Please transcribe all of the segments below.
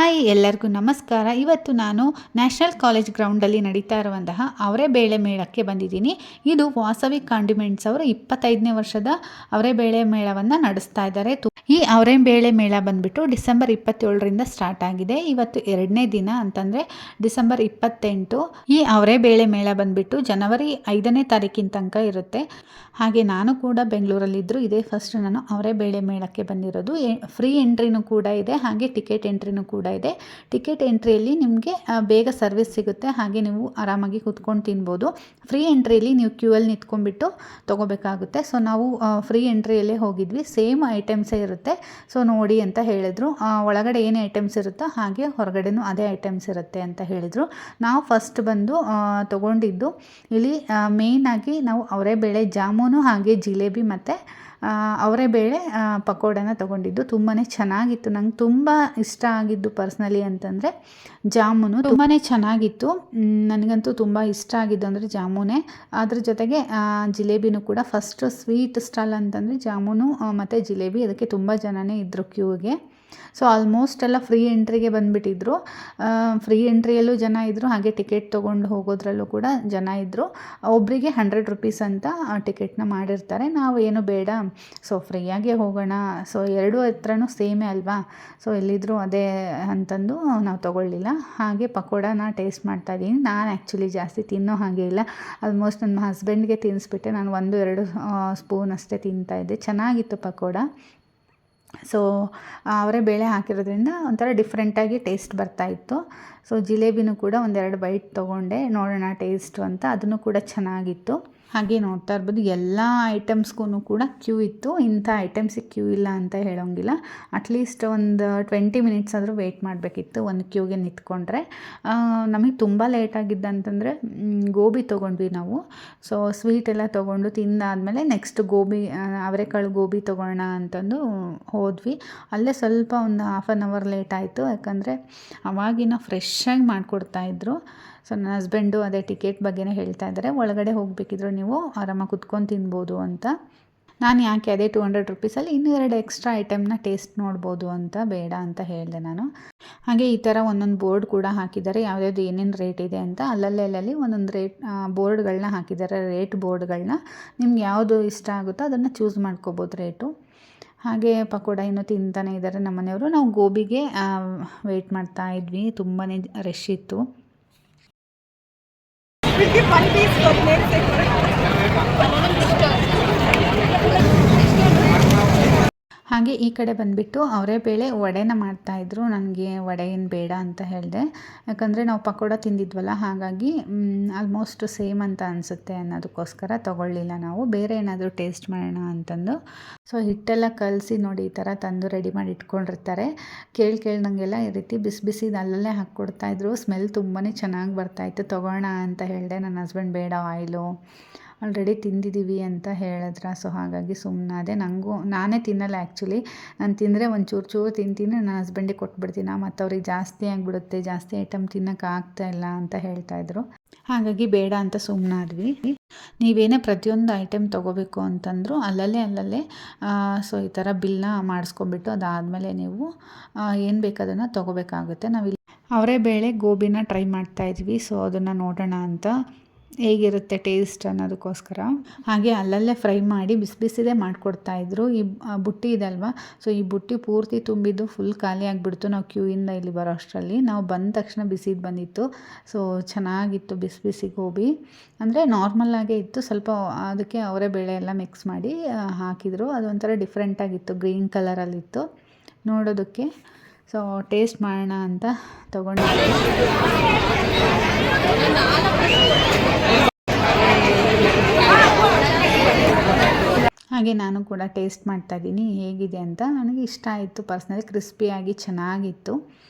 Hi ಎಲ್ಲರಿಗೂ ನಮಸ್ಕಾರ. ಇವತ್ತು ನಾನು ನ್ಯಾಷನಲ್ ಕಾಲೇಜ್ ಗ್ರೌಂಡಲ್ಲಿ ನಡೀತಾ ಇರುವಂತಹ ಅವರೆಬೇಳೆ ಮೇಳಕ್ಕೆ ಬಂದಿದ್ದೀನಿ. ಇದು ವಾಸವಿ ಕಾಂಡಿಮೆಂಟ್ಸ್ ಅವರು 25ನೇ ವರ್ಷದ ಅವರೆಬೇಳೆ ಮೇಳವನ್ನು ನಡೆಸ್ತಾ ಇದ್ದಾರೆ. ಈ ಅವರೆಬೇಳೆ ಮೇಳ ಬಂದ್ಬಿಟ್ಟು ಡಿಸೆಂಬರ್ 27ರಿಂದ ಸ್ಟಾರ್ಟ್ ಆಗಿದೆ. ಇವತ್ತು 2ನೇ ದಿನ ಅಂತಂದರೆ ಡಿಸೆಂಬರ್ 28. ಈ ಅವರೆಬೇಳೆ ಮೇಳ ಬಂದ್ಬಿಟ್ಟು ಜನವರಿ 5ನೇ ತಾರೀಕಿನ ತನಕ ಇರುತ್ತೆ. ಹಾಗೆ ನಾನು ಕೂಡ ಬೆಂಗಳೂರಲ್ಲಿದ್ದರು. ಇದೇ ಫಸ್ಟ್ ನಾನು ಅವರೆಬೇಳೆ ಮೇಳಕ್ಕೆ ಬಂದಿರೋದು. ಫ್ರೀ ಎಂಟ್ರಿನೂ ಕೂಡ ಇದೆ, ಹಾಗೆ ಟಿಕೆಟ್ ಎಂಟ್ರಿನೂ ಕೂಡ ಇದೆ. ಟಿಕೆಟ್ ಎಂಟ್ರಿಯಲ್ಲಿ ನಿಮಗೆ ಬೇಗ ಸರ್ವಿಸ್ ಸಿಗುತ್ತೆ, ಹಾಗೆ ನೀವು ಆರಾಮಾಗಿ ಕುತ್ಕೊಂಡು ತಿನ್ಬೋದು. ಫ್ರೀ ಎಂಟ್ರಿಯಲ್ಲಿ ನೀವು ಕ್ಯೂ ಅಲ್ಲಿ ನಿಂತ್ಕೊಂಡ್ಬಿಟ್ಟು ತೊಗೋಬೇಕಾಗುತ್ತೆ. ಸೊ ನಾವು ಫ್ರೀ ಎಂಟ್ರಿಯಲ್ಲೇ ಹೋಗಿದ್ವಿ. ಸೇಮ್ ಐಟಮ್ಸೇ ಇರುತ್ತೆ. ಸೊ ನೋಡಿ ಅಂತ ಹೇಳಿದರು. ಒಳಗಡೆ ಏನು ಐಟಮ್ಸ್ ಇರುತ್ತೋ ಹಾಗೆ ಹೊರಗಡೆನೂ ಅದೇ ಐಟಮ್ಸ್ ಇರುತ್ತೆ ಅಂತ ಹೇಳಿದರು. ನಾವು ಫಸ್ಟ್ ಬಂದು ತೊಗೊಂಡಿದ್ದು ಇಲ್ಲಿ ಮೇಯ್ನಾಗಿ ನಾವು ಅವರೆಬೇಳೆ ಜಾಮೂನು ಹಾಗೆ ಜಿಲೇಬಿ ಮತ್ತು ಅವರೆಬೇಳೆ ಪಕೋಡನ ತೊಗೊಂಡಿದ್ದು. ತುಂಬಾ ಚೆನ್ನಾಗಿತ್ತು. ನಂಗೆ ತುಂಬ ಇಷ್ಟ ಆಗಿದ್ದು ಪರ್ಸ್ನಲಿ ಅಂತಂದರೆ ಜಾಮೂನು ತುಂಬಾ ಚೆನ್ನಾಗಿತ್ತು. ನನಗಂತೂ ತುಂಬ ಇಷ್ಟ ಆಗಿದ್ದು ಅಂದರೆ ಜಾಮೂನೇ. ಅದ್ರ ಜೊತೆಗೆ ಜಿಲೇಬಿನೂ ಕೂಡ. ಫಸ್ಟ್ ಸ್ವೀಟ್ ಸ್ಟಾಲ್ ಅಂತಂದರೆ ಜಾಮೂನು ಮತ್ತು ಜಿಲೇಬಿ. ಅದಕ್ಕೆ ತುಂಬ ಜನನೇ ಇದ್ದರು ಕ್ಯೂಗೆ. ಸೊ ಆಲ್ಮೋಸ್ಟ್ ಎಲ್ಲ ಫ್ರೀ ಎಂಟ್ರಿಗೆ ಬಂದುಬಿಟ್ಟಿದ್ರು. ಫ್ರೀ ಎಂಟ್ರಿಯಲ್ಲೂ ಜನ ಇದ್ದರು, ಹಾಗೆ ಟಿಕೆಟ್ ತೊಗೊಂಡು ಹೋಗೋದ್ರಲ್ಲೂ ಕೂಡ ಜನ ಇದ್ದರು. ಒಬ್ಬರಿಗೆ 100 ರೂಪೀಸ್ ಅಂತ ಟಿಕೆಟ್ನ ಮಾಡಿರ್ತಾರೆ. ನಾವು ಏನು ಬೇಡ, ಸೊ ಫ್ರೀಯಾಗೆ ಹೋಗೋಣ, ಸೊ ಎರಡೂ ಹತ್ರನೂ ಸೇಮೇ ಅಲ್ವಾ, ಸೊ ಎಲ್ಲಿದ್ದರೂ ಅದೇ ಅಂತಂದು ನಾವು ತೊಗೊಳ್ಳಿಲ್ಲ. ಹಾಗೆ ಪಕೋಡನ ಟೇಸ್ಟ್ ಮಾಡ್ತಾಯಿದ್ದೀನಿ. ನಾನು ಆ್ಯಕ್ಚುಲಿ ಜಾಸ್ತಿ ತಿನ್ನೋ ಹಾಗೆ ಇಲ್ಲ. ಆಲ್ಮೋಸ್ಟ್ ನನ್ನ ಹಸ್ಬೆಂಡ್ಗೆ ತಿನ್ನಿಸ್ಬಿಟ್ಟೆ. ನಾನು 1-2 ಸ್ಪೂನ್ ಅಷ್ಟೇ ತಿಂತಾಯಿದ್ದೆ. ಚೆನ್ನಾಗಿತ್ತು ಪಕೋಡ. ಸೊ ಅವರೆಬೇಳೆ ಹಾಕಿರೋದ್ರಿಂದ ಒಂಥರ ಡಿಫ್ರೆಂಟಾಗಿ ಟೇಸ್ಟ್ ಬರ್ತಾಯಿತ್ತು. ಸೊ ಜಿಲೇಬಿನೂ ಕೂಡ 1-2 ಬೈಟ್ ತೊಗೊಂಡೆ, ನೋಡೋಣ ಟೇಸ್ಟು ಅಂತ. ಅದನ್ನು ಕೂಡ ಚೆನ್ನಾಗಿತ್ತು. ಹಾಗೆ ನೋಡ್ತಾ ಇರ್ಬೋದು, ಎಲ್ಲ ಐಟಮ್ಸ್ಗೂ ಕೂಡ ಕ್ಯೂ ಇತ್ತು. ಇಂಥ ಐಟಮ್ಸಿಗೆ ಕ್ಯೂ ಇಲ್ಲ ಅಂತ ಹೇಳೋಂಗಿಲ್ಲ. ಅಟ್ಲೀಸ್ಟ್ ಒಂದು 20 ಮಿನಿಟ್ಸ್ ಆದರೂ ವೆಯ್ಟ್ ಮಾಡಬೇಕಿತ್ತು ಒಂದು ಕ್ಯೂಗೆ ನಿಂತ್ಕೊಂಡ್ರೆ. ನಮಗೆ ತುಂಬ ಲೇಟಾಗಿದ್ದಂತಂದರೆ ಗೋಬಿ ತೊಗೊಂಡ್ವಿ ನಾವು. ಸೊ ಸ್ವೀಟ್ ಎಲ್ಲ ತೊಗೊಂಡು ತಿಂದಾದಮೇಲೆ ನೆಕ್ಸ್ಟ್ ಗೋಬಿ, ಅವರೆಕಾಳು ಗೋಬಿ ತೊಗೊಳ್ಳೋಣ ಅಂತಂದು ಹೋದ್ವಿ. ಅಲ್ಲೇ ಸ್ವಲ್ಪ ಒಂದು 1/2 ಅವರ್ ಲೇಟ್ ಆಯಿತು, ಯಾಕಂದರೆ ಅವಾಗಿನ ಫ್ರೆಶ್ಶಾಗಿ ಮಾಡಿಕೊಡ್ತಾಯಿದ್ರು. ಸೊ ನನ್ನ ಹಸ್ಬೆಂಡು ಅದೇ ಟಿಕೆಟ್ ಬಗ್ಗೆನೇ ಹೇಳ್ತಾ ಇದ್ದಾರೆ, ಒಳಗಡೆ ಹೋಗಬೇಕಿದ್ರು ನೀವು ಆರಾಮಾಗಿ ಕುತ್ಕೊಂಡು ತಿನ್ಬೋದು ಅಂತ. ನಾನು ಯಾಕೆ ಅದೇ 200 ರೂಪೀಸಲ್ಲಿ ಇನ್ನೂ 2 ಎಕ್ಸ್ಟ್ರಾ ಐಟಮ್ನ ಟೇಸ್ಟ್ ನೋಡ್ಬೋದು ಅಂತ ಬೇಡ ಅಂತ ಹೇಳಿದೆ ನಾನು. ಹಾಗೆ ಈ ಥರ ಒಂದೊಂದು ಬೋರ್ಡ್ ಕೂಡ ಹಾಕಿದ್ದಾರೆ, ಯಾವುದ್ಯಾವುದು ಏನೇನು ರೇಟ್ ಇದೆ ಅಂತ. ಅಲ್ಲಲ್ಲಿ ಒಂದೊಂದು ರೇಟ್ ಬೋರ್ಡ್ಗಳನ್ನ ಹಾಕಿದ್ದಾರೆ, ರೇಟ್ ಬೋರ್ಡ್ಗಳನ್ನ. ನಿಮ್ಗೆ ಯಾವುದು ಇಷ್ಟ ಆಗುತ್ತೋ ಅದನ್ನು ಚೂಸ್ ಮಾಡ್ಕೋಬೋದು ರೇಟು. ಹಾಗೆ ಪಕೋಡ ಇನ್ನೂ ತಿಂತಾನೆ ಇದ್ದಾರೆ ನಮ್ಮ ಮನೆಯವರು. ನಾವು ಗೋಬಿಗೆ ವೆಯ್ಟ್ ಮಾಡ್ತಾ ಇದ್ವಿ, ತುಂಬಾ ರಶ್ ಇತ್ತು. ಹಾಗೆ ಈ ಕಡೆ ಬಂದುಬಿಟ್ಟು ಅವರೆಬೇಳೆ ವಡೆನ ಮಾಡ್ತಾಯಿದ್ರು. ನನಗೆ ವಡೆ ಏನು ಬೇಡ ಅಂತ ಹೇಳಿದೆ, ಯಾಕಂದರೆ ನಾವು ಪಕೋಡ ತಿಂದಿದ್ವಲ್ಲ, ಹಾಗಾಗಿ ಆಲ್ಮೋಸ್ಟ್ ಸೇಮ್ ಅಂತ ಅನಿಸುತ್ತೆ ಅನ್ನೋದಕ್ಕೋಸ್ಕರ ತೊಗೊಳ್ಳಿಲ್ಲ ನಾವು. ಬೇರೆ ಏನಾದರೂ ಟೇಸ್ಟ್ ಮಾಡೋಣ ಅಂತಂದು. ಸೊ ಹಿಟ್ಟೆಲ್ಲ ಕಲಸಿ ನೋಡಿ ಈ ಥರ ತಂದು ರೆಡಿ ಮಾಡಿ ಇಟ್ಕೊಂಡಿರ್ತಾರೆ. ಕೇಳ್ದಂಗೆಲ್ಲ ಈ ರೀತಿ ಬಿಸಿ ಬಿಸಿದು ಅಲ್ಲಲ್ಲೇ ಹಾಕ್ಕೊಡ್ತಾಯಿದ್ರು. ಸ್ಮೆಲ್ ತುಂಬಾ ಚೆನ್ನಾಗಿ ಬರ್ತಾಯಿತ್ತು. ತೊಗೋಣ ಅಂತ ಹೇಳಿದೆ. ನನ್ನ ಹಸ್ಬೆಂಡ್ ಬೇಡ, ಆಯಿಲು ಆಲ್ರೆಡಿ ತಿಂದಿದ್ದೀವಿ ಅಂತ ಹೇಳಿದ್ರ. ಸೊ ಹಾಗಾಗಿ ಸುಮ್ಮನಾದೆ. ನಾನೇ ತಿನ್ನಲ್ಲ ಆ್ಯಕ್ಚುಲಿ. ನಾನು ತಿಂದರೆ ಒಂದು ಚೂರು ತಿಂತೀನಿ, ನನ್ನ ಹಸ್ಬೆಂಡಿಗೆ ಕೊಟ್ಬಿಡ್ತೀನಿ. ಮತ್ತು ಅವ್ರಿಗೆ ಜಾಸ್ತಿ ಆಗಿಬಿಡುತ್ತೆ, ಜಾಸ್ತಿ ಐಟಮ್ ತಿನ್ನೋಕ್ಕಾಗ್ತಾಯಿಲ್ಲ ಅಂತ ಹೇಳ್ತಾಯಿದ್ರು. ಹಾಗಾಗಿ ಬೇಡ ಅಂತ ಸುಮ್ಮನಾದ್ವಿ. ನೀವೇನೇ ಪ್ರತಿಯೊಂದು ಐಟಮ್ ತೊಗೋಬೇಕು ಅಂತಂದರೂ ಅಲ್ಲಲ್ಲೇ ಸೊ ಈ ಥರ ಬಿಲ್ನ ಮಾಡಿಸ್ಕೊಂಬಿಟ್ಟು ಅದಾದಮೇಲೆ ನೀವು ಏನು ಬೇಕು ಅದನ್ನು ತೊಗೋಬೇಕಾಗುತ್ತೆ. ನಾವಿಲ್ಲಿ ಅವರೆಬೇಳೆ ಗೋಬಿನ ಟ್ರೈ ಮಾಡ್ತಾಯಿದ್ವಿ. ಸೊ ಅದನ್ನು ನೋಡೋಣ ಅಂತ ಹೇಗಿರುತ್ತೆ ಟೇಸ್ಟ್ ಅನ್ನೋದಕ್ಕೋಸ್ಕರ. ಹಾಗೆ ಅಲ್ಲಲ್ಲೇ ಫ್ರೈ ಮಾಡಿ ಬಿಸಿ ಬಿಸಿದೇ ಮಾಡಿಕೊಡ್ತಾಯಿದ್ರು. ಈ ಬುಟ್ಟಿ ಇದೆ ಅಲ್ವಾ, ಸೊ ಈ ಬುಟ್ಟಿ ಪೂರ್ತಿ ತುಂಬಿದ್ದು ಫುಲ್ ಖಾಲಿ ಆಗಿಬಿಡ್ತು ನಾವು ಕ್ಯೂಯಿಂದ ಇಲ್ಲಿ ಬರೋ ಅಷ್ಟರಲ್ಲಿ. ನಾವು ಬಂದ ತಕ್ಷಣ ಬಿಸಿದು ಬಂದಿತ್ತು. ಸೊ ಚೆನ್ನಾಗಿತ್ತು ಬಿಸಿ ಬಿಸಿ ಗೋಬಿ. ಅಂದರೆ ನಾರ್ಮಲ್ಲಾಗೇ ಇತ್ತು, ಸ್ವಲ್ಪ ಅದಕ್ಕೆ ಅವರೆಬೇಳೆ ಎಲ್ಲ ಮಿಕ್ಸ್ ಮಾಡಿ ಹಾಕಿದರು. ಅದೊಂಥರ ಡಿಫ್ರೆಂಟಾಗಿತ್ತು, ಗ್ರೀನ್ ಕಲರಲ್ಲಿತ್ತು ನೋಡೋದಕ್ಕೆ. ಸೊ ಟೇಸ್ಟ್ ಮಾಡೋಣ ಅಂತ ತೊಗೊಂಡಿದ್ದೆ. ಹಾಗೆ ನಾನು ಕೂಡ ಟೇಸ್ಟ್ ಮಾಡ್ತಾಯಿದ್ದೀನಿ ಹೇಗಿದೆ ಅಂತ. ನನಗೆ ಇಷ್ಟ ಆಯಿತು ಪರ್ಸ್ನಲಿ, ಕ್ರಿಸ್ಪಿಯಾಗಿ ಚೆನ್ನಾಗಿತ್ತು.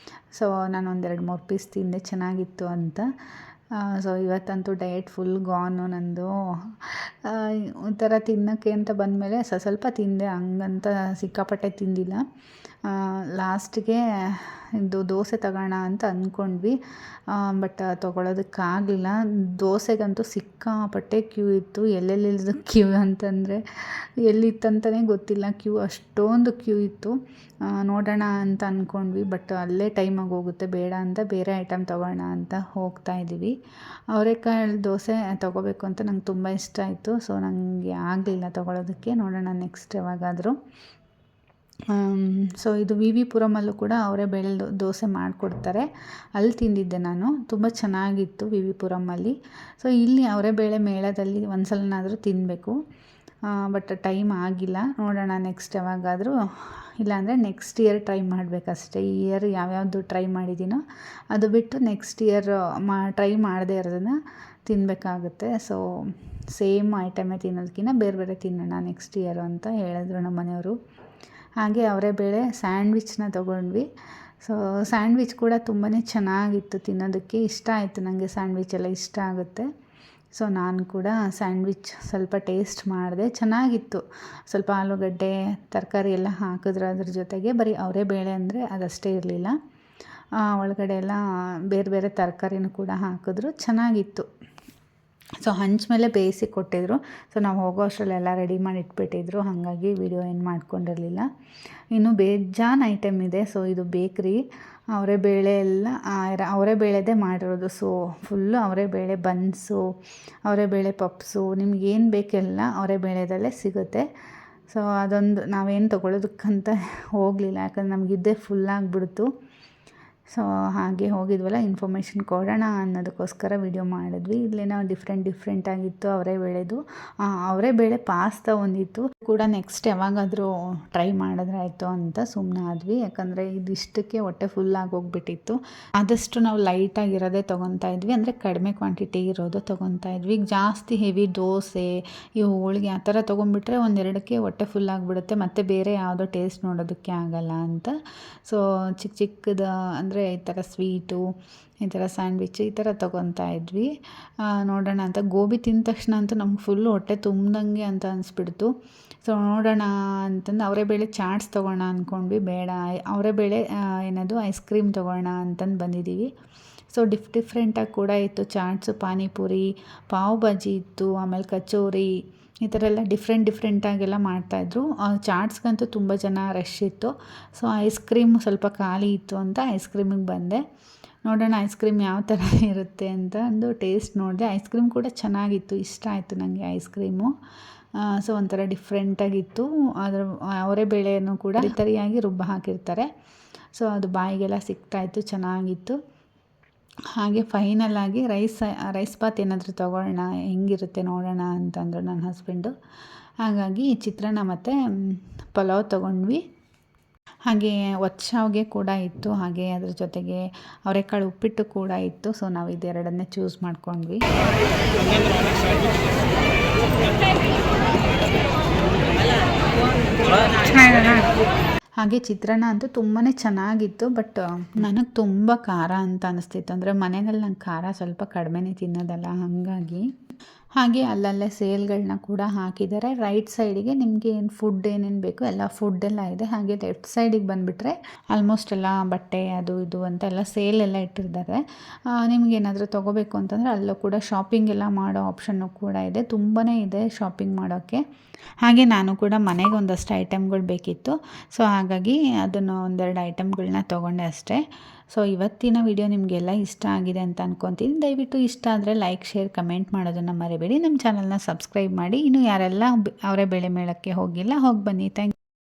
ಸೊ ನಾನು 1-2-3 ಪೀಸ್ ತಿಂದೆ, ಚೆನ್ನಾಗಿತ್ತು ಅಂತ. ಸೊ ಇವತ್ತಂತೂ ಡಯಟ್ ಫುಲ್ ಗಾನು ನಂದು. ಒಂಥರ ತಿನ್ನೋಕ್ಕೆ ಅಂತ ಬಂದಮೇಲೆ ಸ್ವಲ್ಪ ತಿಂದೆ, ಹಂಗಂತ ಸಿಕ್ಕಾಪಟ್ಟೆ ತಿಂದಿಲ್ಲ. ಲಾಸ್ಟಿಗೆ ಇದು ದೋಸೆ ತಗೋಣ ಅಂತ ಅಂದ್ಕೊಂಡ್ವಿ, ಬಟ್ ತೊಗೊಳೋದಕ್ಕಾಗಲಿಲ್ಲ. ದೋಸೆಗಂತೂ ಸಿಕ್ಕಾಪಟ್ಟೆ ಕ್ಯೂ ಇತ್ತು. ಎಲ್ಲೆಲ್ಲಿದ್ದು ಕ್ಯೂ ಅಂತಂದರೆ ಎಲ್ಲಿತ್ತಂತಲೇ ಗೊತ್ತಿಲ್ಲ. ಕ್ಯೂ ಅಷ್ಟೊಂದು ಕ್ಯೂ ಇತ್ತು. ನೋಡೋಣ ಅಂತ ಅಂದ್ಕೊಂಡ್ವಿ, ಬಟ್ ಅಲ್ಲೇ ಟೈಮಾಗಿ ಹೋಗುತ್ತೆ, ಬೇಡ ಅಂತ ಬೇರೆ ಐಟಮ್ ತೊಗೋಣ ಅಂತ ಹೋಗ್ತಾ ಇದ್ದೀವಿ. ಅವರೆಕಾಳು ದೋಸೆ ತೊಗೋಬೇಕು ಅಂತ ನಂಗೆ ತುಂಬ ಇಷ್ಟ ಆಯಿತು. ಸೊ ನನಗೆ ಆಗಲಿಲ್ಲ ತೊಗೊಳೋದಕ್ಕೆ. ನೋಡೋಣ ನೆಕ್ಸ್ಟ್ ಯಾವಾಗಾದರೂ. ಸೊ ಇದು ವಿ ವಿ ಪುರಮಲ್ಲೂ ಕೂಡ ಅವರೇ ಬೇಳೆ ದೋಸೆ ಮಾಡಿಕೊಡ್ತಾರೆ. ಅಲ್ಲಿ ತಿಂದಿದ್ದೆ ನಾನು, ತುಂಬ ಚೆನ್ನಾಗಿತ್ತು ವಿ ವಿ ಪುರಮಲ್ಲಿ. ಸೊ ಇಲ್ಲಿ ಅವರೇ ಬೇಳೆ ಮೇಳದಲ್ಲಿ ಒಂದು ಸಲನಾದರೂ ತಿನ್ನಬೇಕು, ಬಟ್ ಟೈಮ್ ಆಗಿಲ್ಲ. ನೋಡೋಣ ನೆಕ್ಸ್ಟ್ ಯಾವಾಗಾದರೂ, ಇಲ್ಲಾಂದರೆ ನೆಕ್ಸ್ಟ್ ಇಯರ್ ಟ್ರೈ ಮಾಡಬೇಕಷ್ಟೇ. ಈ ಇಯರ್ ಯಾವ್ಯಾವುದು ಟ್ರೈ ಮಾಡಿದ್ದೀನೋ ಅದು ಬಿಟ್ಟು ನೆಕ್ಸ್ಟ್ ಇಯರ್ ಟ್ರೈ ಮಾಡದೇ ಇರೋದನ್ನು ತಿನ್ನಬೇಕಾಗುತ್ತೆ. ಸೊ ಸೇಮ್ ಐಟಮೇ ತಿನ್ನೋದಕ್ಕಿಂತ ಬೇರೆ ಬೇರೆ ತಿನ್ನೋಣ ನೆಕ್ಸ್ಟ್ ಇಯರು ಅಂತ ಹೇಳಿದ್ರು ನಮ್ಮ ಮನೆಯವರು. ಹಾಗೆ ಅವರೇ ಬೇಳೆ ಸ್ಯಾಂಡ್ವಿಚ್ನ ತೊಗೊಂಡ್ವಿ. ಸೊ ಸ್ಯಾಂಡ್ವಿಚ್ ಕೂಡ ತುಂಬಾ ಚೆನ್ನಾಗಿತ್ತು, ತಿನ್ನೋದಕ್ಕೆ ಇಷ್ಟ ಆಯಿತು. ನನಗೆ ಸ್ಯಾಂಡ್ವಿಚ್ ಎಲ್ಲ ಇಷ್ಟ ಆಗುತ್ತೆ. ಸೊ ನಾನು ಕೂಡ ಸ್ಯಾಂಡ್ವಿಚ್ ಸ್ವಲ್ಪ ಟೇಸ್ಟ್ ಮಾಡಿದೆ, ಚೆನ್ನಾಗಿತ್ತು. ಸ್ವಲ್ಪ ಆಲೂಗಡ್ಡೆ ತರಕಾರಿ ಎಲ್ಲ ಹಾಕಿದ್ರು ಅದ್ರ ಜೊತೆಗೆ. ಬರೀ ಅವರೇ ಬೇಳೆ ಅಂದರೆ ಅದಷ್ಟೇ ಇರಲಿಲ್ಲ, ಒಳಗಡೆ ಎಲ್ಲ ಬೇರೆ ಬೇರೆ ತರಕಾರಿನೂ ಕೂಡ ಹಾಕಿದ್ರು, ಚೆನ್ನಾಗಿತ್ತು. ಸೊ ಹಂಚ್ ಮೇಲೆ ಬೇಯಿಸಿ ಕೊಟ್ಟಿದ್ರು. ಸೊ ನಾವು ಹೋಗೋ ಅಷ್ಟರಲ್ಲೆಲ್ಲ ರೆಡಿ ಮಾಡಿ ಇಟ್ಬಿಟ್ಟಿದ್ರು, ಹಾಗಾಗಿ ವಿಡಿಯೋ ಏನು ಮಾಡ್ಕೊಂಡಿರಲಿಲ್ಲ. ಇನ್ನು ಬೇಜಾನ್ ಐಟಮ್ ಇದೆ. ಸೊ ಇದು ಬೇಕ್ರಿ, ಅವರೇ ಬೇಳೆ ಎಲ್ಲ ಅವರೇ ಬೇಳೆದೇ ಮಾಡಿರೋದು. ಸೊ ಫುಲ್ಲು ಅವರೇ ಬೇಳೆ ಬನ್ಸು, ಅವರೇ ಬೇಳೆ ಪಪ್ಸು, ನಿಮ್ಗೇನು ಬೇಕೆಲ್ಲ ಅವರೇ ಬೇಳೆದಲ್ಲೇ ಸಿಗುತ್ತೆ. ಸೊ ಅದೊಂದು ನಾವೇನು ತೊಗೊಳೋದಕ್ಕಂತ ಹೋಗಲಿಲ್ಲ, ಯಾಕಂದ್ರೆ ನಮಗಿದ್ದೇ ಫುಲ್ಲಾಗಿಬಿಡ್ತು. ಸೊ ಹಾಗೆ ಹೋಗಿದ್ವಲ್ಲ, ಇನ್ಫಾರ್ಮೇಷನ್ ಕೊಡೋಣ ಅನ್ನೋದಕ್ಕೋಸ್ಕರ ವಿಡಿಯೋ ಮಾಡಿದ್ವಿ. ಇಲ್ಲೇನೋ ಡಿಫ್ರೆಂಟ್ ಆಗಿತ್ತು ಅವರೇ ಬೇಳೆದು. ಅವರೇ ಬೇಳೆ ಪಾಸ್ತಾ ಒಂದಿತ್ತು ಕೂಡ. ನೆಕ್ಸ್ಟ್ ಯಾವಾಗಾದರೂ ಟ್ರೈ ಮಾಡಿದ್ರಾಯ್ತು ಅಂತ ಸುಮ್ಮನೆ ಆದ್ವಿ, ಯಾಕಂದರೆ ಇದಿಷ್ಟಕ್ಕೆ ಹೊಟ್ಟೆ ಫುಲ್ಲಾಗಿ ಹೋಗ್ಬಿಟ್ಟಿತ್ತು. ಆದಷ್ಟು ನಾವು ಲೈಟಾಗಿರೋದೇ ತೊಗೊತಾ ಇದ್ವಿ, ಅಂದರೆ ಕಡಿಮೆ ಕ್ವಾಂಟಿಟಿ ಇರೋದು ತೊಗೊತಾ ಇದ್ವಿ. ಈಗ ಜಾಸ್ತಿ ಹೆವಿ ದೋಸೆ, ಈ ಹೋಳಿಗೆ ಆ ಥರ ತೊಗೊಂಡ್ಬಿಟ್ರೆ ಒಂದೆರಡಕ್ಕೆ ಹೊಟ್ಟೆ ಫುಲ್ಲಾಗಿಬಿಡುತ್ತೆ, ಮತ್ತು ಬೇರೆ ಯಾವುದೋ ಟೇಸ್ಟ್ ನೋಡೋದಕ್ಕೆ ಆಗಲ್ಲ ಅಂತ. ಸೊ ಚಿಕ್ಕದು ಅಂದರೆ ಈ ಥರ ಸ್ವೀಟು, ಈ ಥರ ಸ್ಯಾಂಡ್ವಿಚ್ ಈ ಥರ ತೊಗೊತಾ ಇದ್ವಿ. ನೋಡೋಣ ಅಂತ. ಗೋಬಿ ತಿಂದ ತಕ್ಷಣ ಅಂತೂ ನಮ್ಗೆ ಫುಲ್ಲು ಹೊಟ್ಟೆ ತುಂಬ್ದಂಗೆ ಅಂತ ಅನಿಸ್ಬಿಡ್ತು. ಸೊ ನೋಡೋಣ ಅಂತಂದು ಅವರೇ ಬೇಳೆ ಚಾಟ್ಸ್ ತೊಗೋಣ ಅಂದ್ಕೊಂಡ್ವಿ, ಬೇಡ ಅವರೇ ಬೇಳೆ ಏನದು ಐಸ್ ಕ್ರೀಮ್ ತೊಗೋಣ ಅಂತಂದು ಬಂದಿದ್ದೀವಿ. ಸೊ ಡಿಫ್ರೆಂಟಾಗಿ ಕೂಡ ಇತ್ತು ಚಾಟ್ಸು, ಪಾನಿಪುರಿ, ಪಾವ್ ಭಾಜಿ ಇತ್ತು, ಆಮೇಲೆ ಕಚೋರಿ, ಈ ಥರ ಎಲ್ಲ ಡಿಫ್ರೆಂಟಾಗೆಲ್ಲ ಮಾಡ್ತಾಯಿದ್ರು. ಚಾಟ್ಸ್ಗಂತೂ ತುಂಬ ಜನ ರಶ್ ಇತ್ತು. ಸೊ ಐಸ್ ಕ್ರೀಮ್ ಸ್ವಲ್ಪ ಖಾಲಿ ಇತ್ತು ಅಂತ ಐಸ್ ಕ್ರೀಮಿಗೆ ಬಂದೆ. ನೋಡೋಣ ಐಸ್ ಕ್ರೀಮ್ ಯಾವ ಥರ ಇರುತ್ತೆ ಅಂತ ಅಂದು ಟೇಸ್ಟ್ ನೋಡಿದೆ. ಐಸ್ ಕ್ರೀಮ್ ಕೂಡ ಚೆನ್ನಾಗಿತ್ತು, ಇಷ್ಟ ಆಯಿತು ನನಗೆ ಐಸ್ ಕ್ರೀಮು. ಸೊ ಒಂಥರ ಡಿಫ್ರೆಂಟಾಗಿತ್ತು. ಅದ್ರ ಅವರೇ ಬೇಳೆಯನ್ನು ಕೂಡ ತರಿಯಾಗಿ ರುಬ್ಬ ಹಾಕಿರ್ತಾರೆ. ಸೊ ಅದು ಬಾಯಿಗೆಲ್ಲ ಸಿಗ್ತಾಯಿತ್ತು, ಚೆನ್ನಾಗಿತ್ತು. ಹಾಗೆ ಫೈನಲಾಗಿ ರೈಸ್ ಬಾತ್ ಏನಾದರೂ ತೊಗೊಳ್ಳೋಣ, ಹೆಂಗಿರುತ್ತೆ ನೋಡೋಣ ಅಂತಂದರು ನನ್ನ ಹಸ್ಬೆಂಡು. ಹಾಗಾಗಿ ಚಿತ್ರಾನ್ನ ಮತ್ತು ಪಲಾವ್ ತೊಗೊಂಡ್ವಿ. ಹಾಗೆ ಒಚ್ಚಾವ್ಗೆ ಕೂಡ ಇತ್ತು, ಹಾಗೆ ಅದ್ರ ಜೊತೆಗೆ ಅವರೆಕಾಳು ಉಪ್ಪಿಟ್ಟು ಕೂಡ ಇತ್ತು. ಸೊ ನಾವು ಇದೆರಡನ್ನೇ ಚೂಸ್ ಮಾಡ್ಕೊಂಡ್ವಿ. ಹಾಗೆ ಚಿತ್ರಾನ್ನ ಅಂತೂ ತುಂಬಾ ಚೆನ್ನಾಗಿತ್ತು, ಬಟ್ ನನಗೆ ತುಂಬ ಖಾರ ಅಂತ ಅನಿಸ್ತಿತ್ತು. ಅಂದರೆ ಮನೆಯಲ್ಲಿ ನಂಗೆ ಖಾರ ಸ್ವಲ್ಪ ಕಡಿಮೆನೇ ತಿನ್ನೋದಲ್ಲ, ಹಾಗಾಗಿ. ಹಾಗೆ ಅಲ್ಲಲ್ಲೇ ಸೇಲ್ಗಳನ್ನ ಕೂಡ ಹಾಕಿದ್ದಾರೆ. ರೈಟ್ ಸೈಡಿಗೆ ನಿಮಗೆ ಏನು ಫುಡ್ ಏನೇನು ಬೇಕು ಎಲ್ಲ ಫುಡ್ಡೆಲ್ಲ ಇದೆ. ಹಾಗೆ ಲೆಫ್ಟ್ ಸೈಡಿಗೆ ಬಂದುಬಿಟ್ರೆ ಆಲ್ಮೋಸ್ಟ್ ಎಲ್ಲ ಬಟ್ಟೆ ಅದು ಇದು ಅಂತ ಎಲ್ಲ ಸೇಲೆಲ್ಲ ಇಟ್ಟಿದ್ದಾರೆ. ನಿಮಗೇನಾದರೂ ತೊಗೋಬೇಕು ಅಂತಂದರೆ ಅಲ್ಲೂ ಕೂಡ ಶಾಪಿಂಗ್ ಎಲ್ಲ ಮಾಡೋ ಆಪ್ಷನ್ನು ಕೂಡ ಇದೆ, ತುಂಬಾ ಇದೆ ಶಾಪಿಂಗ್ ಮಾಡೋಕ್ಕೆ. ಹಾಗೆ ನಾನು ಕೂಡ ಮನೆಗೆ ಒಂದಷ್ಟು ಐಟಮ್ಗಳು ಬೇಕಿತ್ತು. ಸೊ ಹಾಗಾಗಿ ಅದನ್ನು ಒಂದೆರಡು ಐಟಮ್ಗಳನ್ನ ತೊಗೊಂಡೆ ಅಷ್ಟೇ. ಸೊ ಇವತ್ತಿನ ವಿಡಿಯೋ ನಿಮಗೆಲ್ಲ ಇಷ್ಟ ಆಗಿದೆ ಅಂತ ಅಂದ್ಕೊತೀನಿ. ದಯವಿಟ್ಟು ಇಷ್ಟ ಆದರೆ ಲೈಕ್, ಶೇರ್, ಕಮೆಂಟ್ ಮಾಡೋದನ್ನು ಮರಿಬೇಡಿ. ನಮ್ಮ ಚಾನಲ್ನ ಸಬ್ಸ್ಕ್ರೈಬ್ ಮಾಡಿ. ಇನ್ನು ಯಾರೆಲ್ಲ ಅವರೇ ಬೇಳೆ ಮೇಳಕ್ಕೆ ಹೋಗಿಲ್ಲ, ಹೋಗಿ ಬನ್ನಿ. Thank you.